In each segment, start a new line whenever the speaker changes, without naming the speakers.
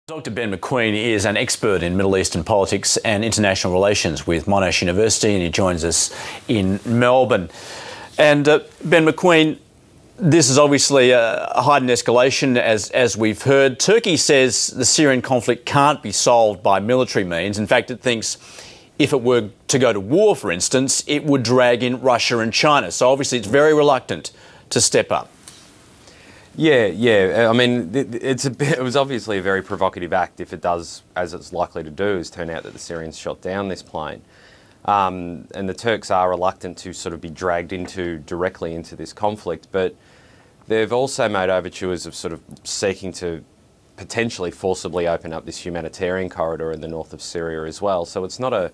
Dr. Ben MacQueen is an expert in Middle Eastern politics and international relations with Monash University, and he joins us in Melbourne. And Ben MacQueen, this is obviously a heightened escalation, as we've heard. Turkey says the Syrian conflict can't be solved by military means. In fact, it thinks if it were to go to war, for instance, it would drag in Russia and China. So obviously it's very reluctant to step up.
Yeah. I mean, it was obviously a very provocative act if it does, as it's likely to do, is turn out that the Syrians shot down this plane. And the Turks are reluctant to sort of be dragged directly into this conflict, but they've also made overtures of sort of seeking to potentially forcibly open up this humanitarian corridor in the north of Syria as well. So it's not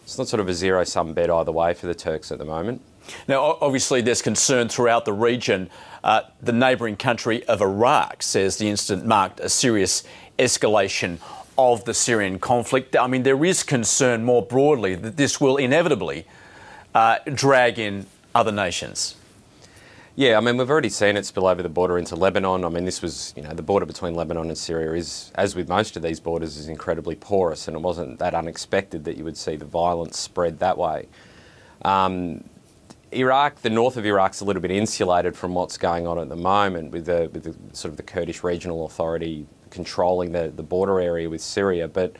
sort of a zero-sum bet either way for the Turks at the moment.
Now, obviously, there's concern throughout the region. The neighbouring country of Iraq says the incident marked a serious escalation of the Syrian conflict. I mean, there is concern more broadly that this will inevitably drag in other nations.
Yeah, I mean, we've already seen it spill over the border into Lebanon. I mean, this was, the border between Lebanon and Syria is, as with most of these borders, is incredibly porous, and it wasn't that unexpected that you would see the violence spread that way. Iraq, the north of Iraq's a little bit insulated from what's going on at the moment with the sort of the Kurdish regional authority controlling the border area with Syria. But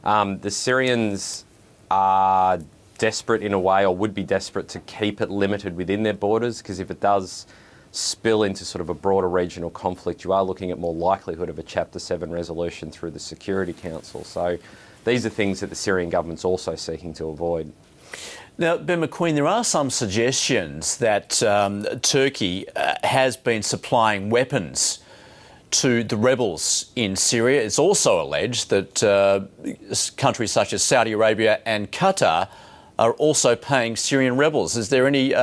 the Syrians are desperate in a way, or would be desperate to keep it limited within their borders, because if it does spill into sort of a broader regional conflict, you are looking at more likelihood of a Chapter 7 resolution through the Security Council. So these are things that the Syrian government's also seeking to avoid.
Now, Ben MacQueen, there are some suggestions that Turkey has been supplying weapons to the rebels in Syria. It's also alleged that countries such as Saudi Arabia and Qatar are also paying Syrian rebels. Is there any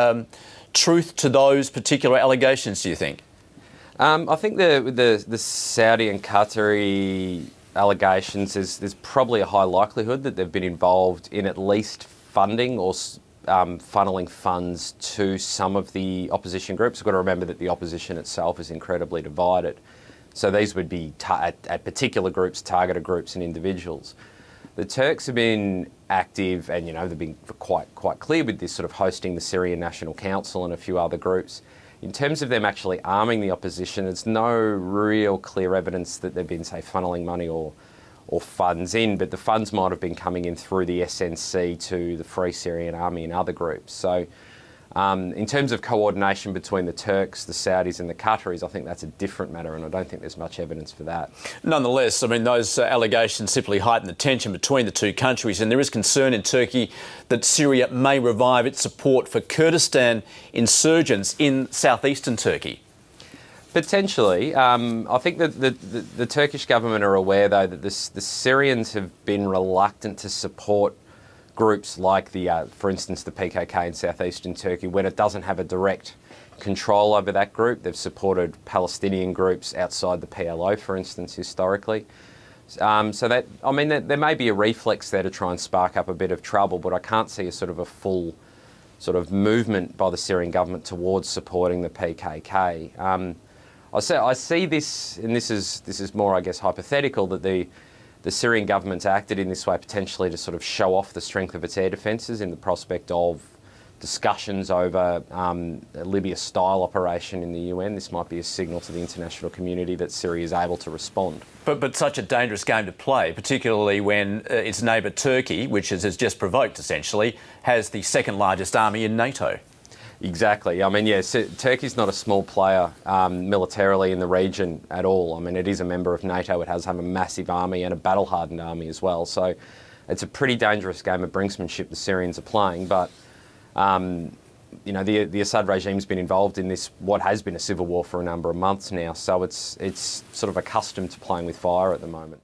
truth to those particular allegations, do you think?
I think the Saudi and Qatari allegations, there's probably a high likelihood that they've been involved in at least funding or funneling funds to some of the opposition groups. We've got to remember that the opposition itself is incredibly divided. So these would be at particular groups, targeted groups and individuals. The Turks have been active, and they've been quite clear with this, sort of hosting the Syrian National Council and a few other groups. In terms of them actually arming the opposition, there's no real clear evidence that they've been, say, funneling money or funds in, but the funds might have been coming in through the SNC to the Free Syrian Army and other groups. So in terms of coordination between the Turks, the Saudis and the Qataris, I think that's a different matter, and I don't think there's much evidence for that.
Nonetheless, I mean, those allegations simply heighten the tension between the two countries, and there is concern in Turkey that Syria may revive its support for Kurdistan insurgents in southeastern Turkey.
Potentially. I think that the Turkish government are aware, though, that the Syrians have been reluctant to support groups like for instance, the PKK in southeastern Turkey when it doesn't have a direct control over that group. They've supported Palestinian groups outside the PLO, for instance, historically. So that, I mean, there may be a reflex there to try and spark up a bit of trouble, but I can't see a sort of a full sort of movement by the Syrian government towards supporting the PKK. I see this, and this is more, I guess, hypothetical, that the Syrian government's acted in this way potentially to sort of show off the strength of its air defences in the prospect of discussions over a Libya-style operation in the UN. This might be a signal to the international community that Syria is able to respond. But
such a dangerous game to play, particularly when its neighbour Turkey, which has just provoked essentially, has the second largest army in NATO.
Exactly. I mean, yes, Turkey's not a small player militarily in the region at all. I mean, it is a member of NATO. It has a massive army and a battle-hardened army as well. So it's a pretty dangerous game of brinksmanship the Syrians are playing. But, the Assad regime's been involved in this, what has been a civil war for a number of months now. So it's sort of accustomed to playing with fire at the moment.